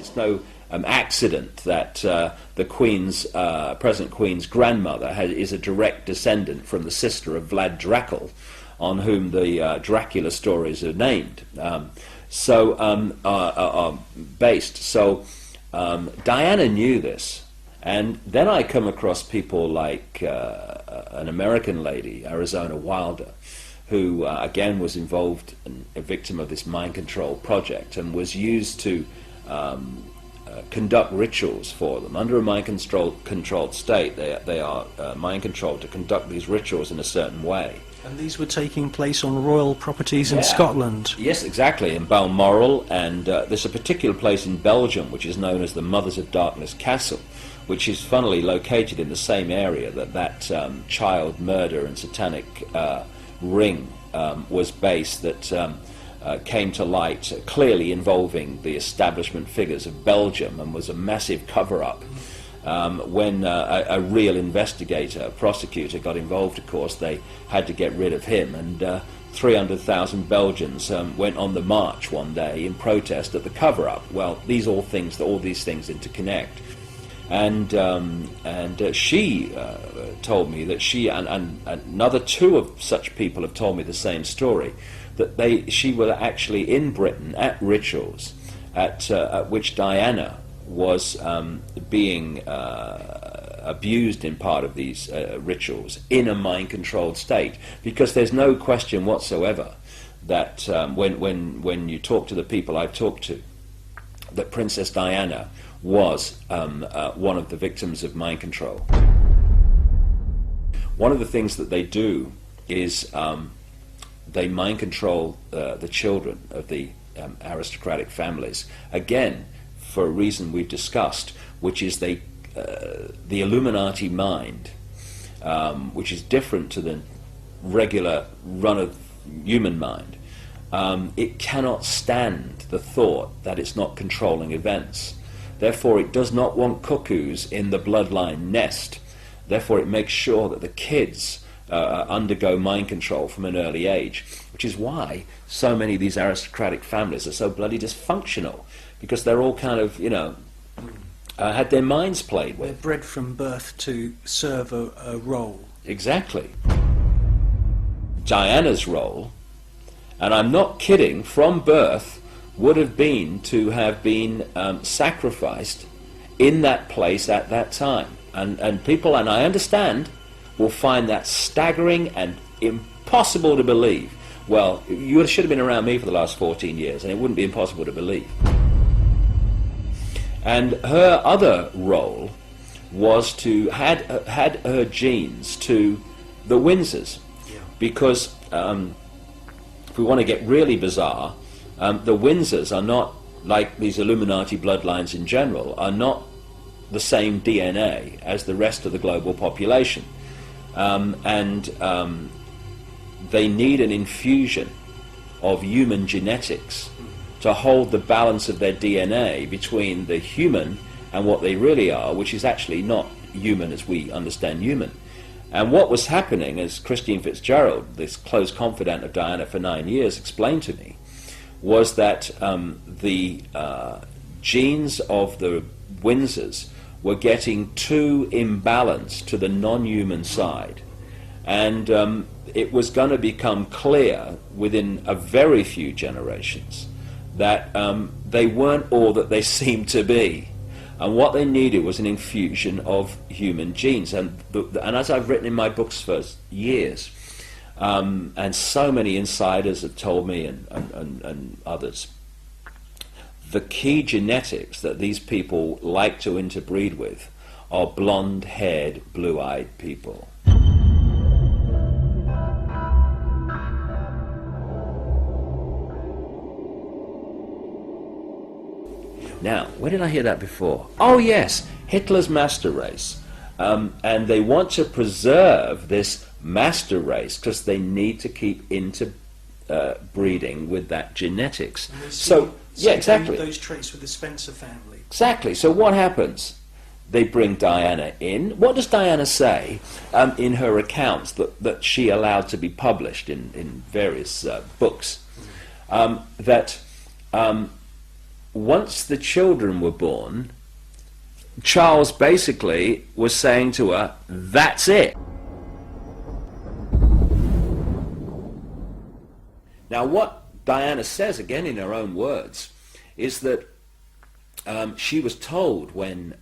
it's no accident that the Queen's, present Queen's grandmother is a direct descendant from the sister of Vlad Dracul, on whom the Dracula stories are named. Are based. So Diana knew this, and then I come across people like an American lady, Arizona Wilder, who again was involved and a victim of this mind control project, and was used to conduct rituals for them. Under a mind controlled state, they are mind controlled to conduct these rituals in a certain way. And these were taking place on royal properties in Scotland? Yes, exactly, in Balmoral, and there's a particular place in Belgium which is known as the Mothers of Darkness Castle, which is funnily located in the same area that child murder and satanic ring was based, that came to light, clearly involving the establishment figures of Belgium, and was a massive cover-up. When a real investigator, a prosecutor, got involved, of course, they had to get rid of him, and 300,000 Belgians went on the march one day in protest at the cover-up. Well, all these things interconnect. And she told me that she and another two of such people have told me the same story, that she was actually in Britain at rituals at which Diana was being abused in part of these rituals in a mind-controlled state, because there's no question whatsoever that when you talk to the people I've talked to, that Princess Diana was one of the victims of mind control. One of the things that they do is they mind control the children of the aristocratic families, again for a reason we've discussed, which is the Illuminati mind, which is different to the regular run of human mind. It cannot stand the thought that it's not controlling events. Therefore, it does not want cuckoos in the bloodline nest. Therefore, it makes sure that the kids undergo mind control from an early age, which is why so many of these aristocratic families are so bloody dysfunctional, because they're all kind of, had their minds played with. They're bred from birth to serve a role. Exactly. Diana's role, and I'm not kidding, from birth, would have been to have been sacrificed in that place at that time. And people, and I understand, will find that staggering and impossible to believe. Well, you should have been around me for the last 14 years, and it wouldn't be impossible to believe. And her other role was to had her genes to the Windsors, because if we want to get really bizarre, the Windsors are not, like these Illuminati bloodlines in general, are not the same DNA as the rest of the global population. They need an infusion of human genetics to hold the balance of their DNA between the human and what they really are, which is actually not human as we understand human. And what was happening, as Christine Fitzgerald, this close confidant of Diana for 9 years, explained to me, was that the genes of the Windsors were getting too imbalanced to the non-human side. And it was going to become clear within a very few generations that they weren't all that they seemed to be. And what they needed was an infusion of human genes. And as I've written in my books for years, and so many insiders have told me, and others, the key genetics that these people like to interbreed with are blonde-haired, blue-eyed people. Now, where did I hear that before? Oh yes, Hitler's master race. And they want to preserve this master race because they need to keep interbreeding with that genetics. So, yeah, exactly. Those traits with the Spencer family. Exactly. So what happens? They bring Diana in. What does Diana say in her accounts that she allowed to be published in various books? That once the children were born, Charles basically was saying to her, that's it. Now what Diana says, again in her own words, is that she was told when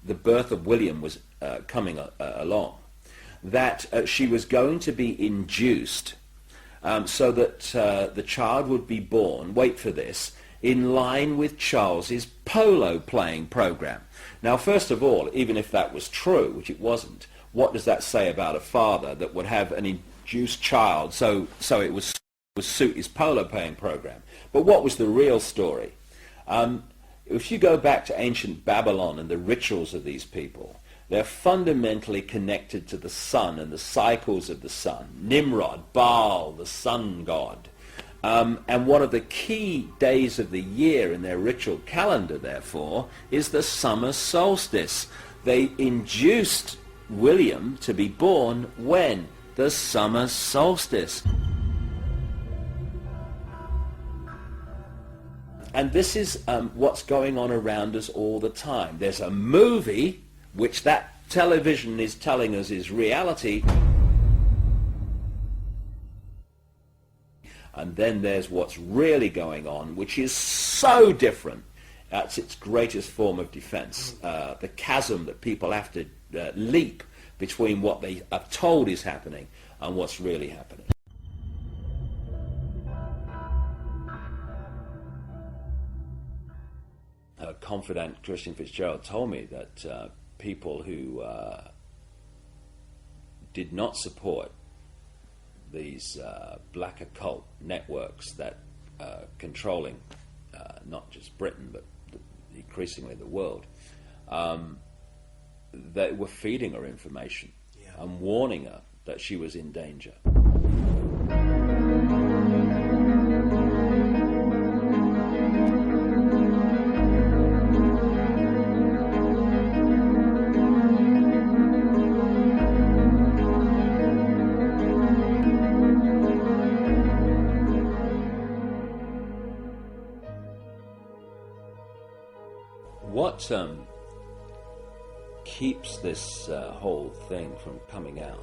the birth of William was coming along, that she was going to be induced so that the child would be born, wait for this, in line with Charles's polo playing program. Now, first of all, even if that was true, which it wasn't, what does that say about a father that would have an induced child so it would suit his polo playing program? But what was the real story? If you go back to ancient Babylon and the rituals of these people, they're fundamentally connected to the sun and the cycles of the sun. Nimrod, Baal, the sun god. And one of the key days of the year in their ritual calendar, therefore, is the summer solstice. They induced William to be born when? The summer solstice. And this is what's going on around us all the time. There's a movie, which that television is telling us is reality, and then there's what's really going on, which is so different. That's its greatest form of defense. The chasm that people have to leap between what they are told is happening and what's really happening. A confidant, Christian Fitzgerald, told me that people who did not support these black occult networks that controlling not just Britain but increasingly the world, they were feeding her information and warning her that she was in danger. What keeps this whole thing from coming out,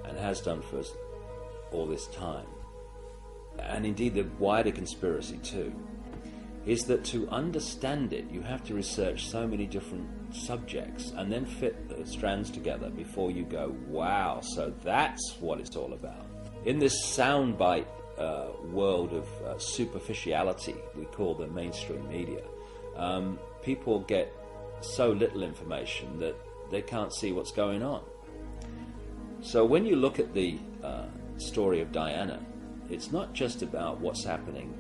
and has done for us all this time, and indeed the wider conspiracy too, is that to understand it you have to research so many different subjects and then fit the strands together before you go, wow, so that's what it's all about. In this soundbite world of superficiality we call the mainstream media, people get so little information that they can't see what's going on. So when you look at the story of Diana, it's not just about what's happening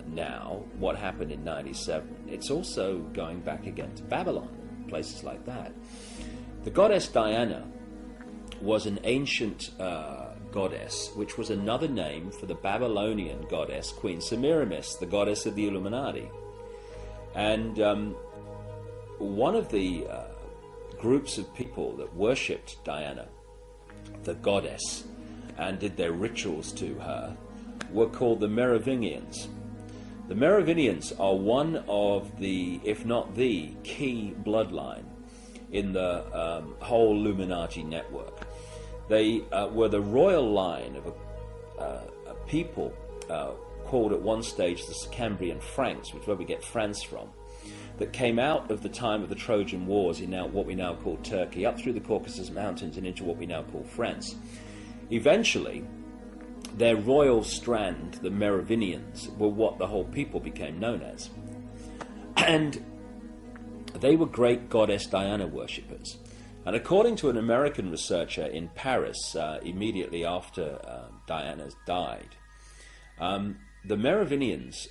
now, what happened in 97. It's also going back again to Babylon, places like that. The goddess Diana was an ancient goddess, which was another name for the Babylonian goddess Queen Semiramis, the goddess of the Illuminati. And one of the groups of people that worshipped Diana, the goddess, and did their rituals to her were called the Merovingians. The Merovingians are one of the, if not the, key bloodline in the whole Illuminati network. They were the royal line of a people called at one stage the Cambrian Franks, which is where we get France from, that came out of the time of the Trojan Wars in now what we now call Turkey, up through the Caucasus Mountains and into what we now call France. Eventually, their royal strand, the Merovingians, were what the whole people became known as. And they were great goddess Diana worshippers. And according to an American researcher in Paris, immediately after Diana died, the Merovingians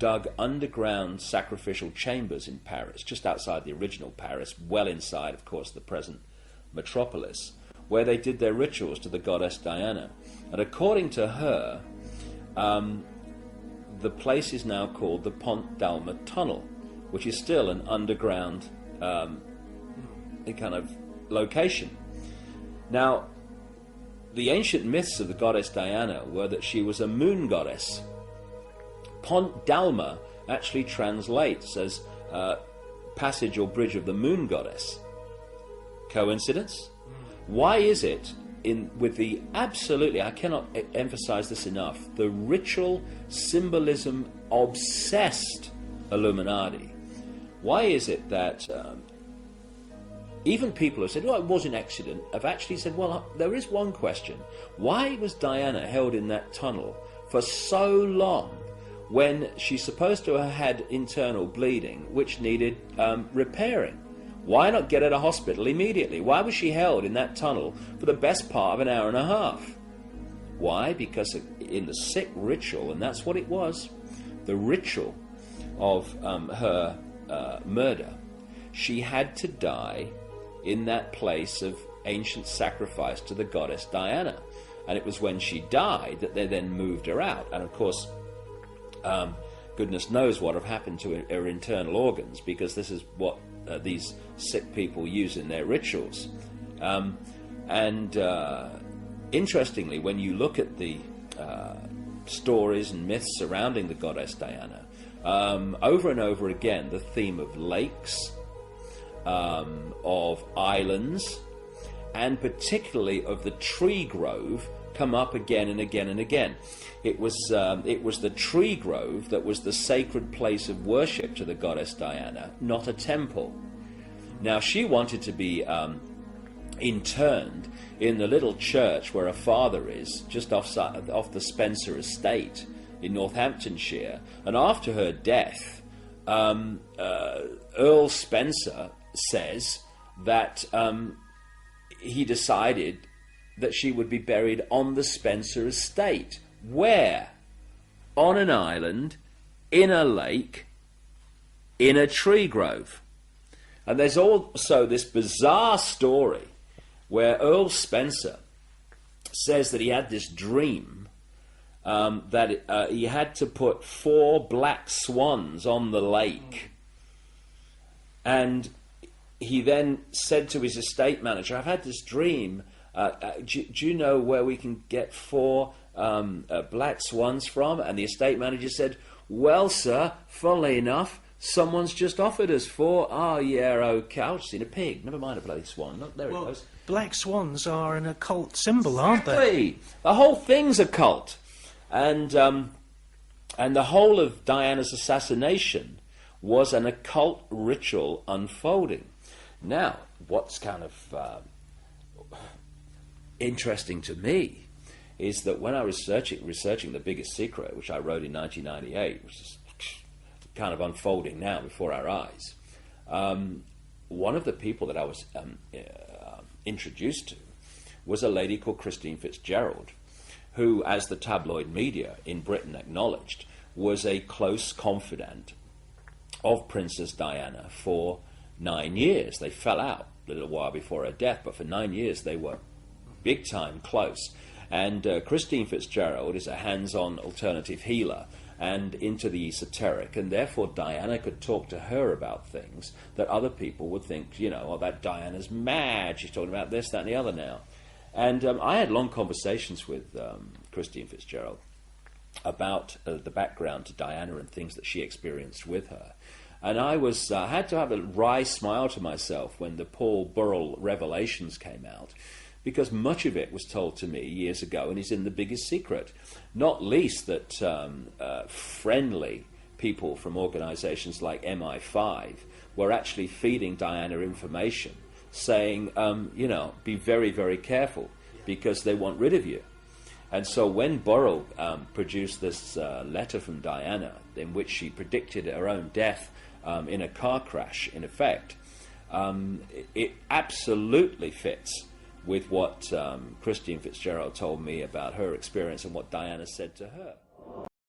dug underground sacrificial chambers in Paris, just outside the original Paris, well inside, of course, the present metropolis, where they did their rituals to the goddess Diana. And according to her, the place is now called the Pont d'Alma Tunnel, which is still an underground kind of location. Now, the ancient myths of the goddess Diana were that she was a moon goddess, Pont Dalma actually translates as passage or bridge of the moon goddess. Coincidence? Why is it with the absolutely, I cannot emphasize this enough, the ritual symbolism obsessed Illuminati, why is it that even people who said, well, it was an accident, have actually said, well, there is one question. Why was Diana held in that tunnel for so long when she's supposed to have had internal bleeding which needed repairing? Why not get her to hospital immediately? Why was she held in that tunnel for the best part of an hour and a half? Why? Because in the sick ritual, and that's what it was, the ritual of her murder, she had to die in that place of ancient sacrifice to the goddess Diana. And it was when she died that they then moved her out. And of course, goodness knows what have happened to her internal organs, because this is what these sick people use in their rituals. Interestingly, when you look at the stories and myths surrounding the goddess Diana, over and over again, the theme of lakes, of islands, and particularly of the tree grove come up again and again and again. It was the tree grove that was the sacred place of worship to the goddess Diana, not a temple. Now, she wanted to be interned in the little church where her father is, just off the Spencer estate in Northamptonshire. And after her death, Earl Spencer says that he decided that she would be buried on the Spencer estate. Where? On an island, in a lake, in a tree grove. And there's also this bizarre story where Earl Spencer says that he had this dream that he had to put 4 black swans on the lake. And he then said to his estate manager, I've had this dream. Do you know where we can get 4 black swans from? And the estate manager said, well, sir, funnily enough, someone's just offered us 4. Oh, yeah, okay. I've seen a pig. Never mind a bloody swan. Look, there it goes. Black swans are an occult symbol, aren't they? Exactly. The whole thing's occult. And the whole of Diana's assassination was an occult ritual unfolding. Now, what's kind of interesting to me is that when I was researching The Biggest Secret, which I wrote in 1998, which is kind of unfolding now before our eyes, one of the people that I was introduced to was a lady called Christine Fitzgerald, who, as the tabloid media in Britain acknowledged, was a close confidant of Princess Diana for 9 years. They fell out a little while before her death, but for 9 years they were big time close. And Christine Fitzgerald is a hands-on alternative healer and into the esoteric, and therefore Diana could talk to her about things that other people would think, you know, oh, that Diana's mad, she's talking about this, that, and the other now. And I had long conversations with Christine Fitzgerald about the background to Diana and things that she experienced with her. And I had to have a wry smile to myself when the Paul Burrell revelations came out, because much of it was told to me years ago and is in The Biggest Secret. Not least that friendly people from organizations like MI5 were actually feeding Diana information, saying, you know, be very, very careful because they want rid of you. And so when Burrell produced this letter from Diana in which she predicted her own death in a car crash, in effect, it absolutely fits with what Christine Fitzgerald told me about her experience and what Diana said to her.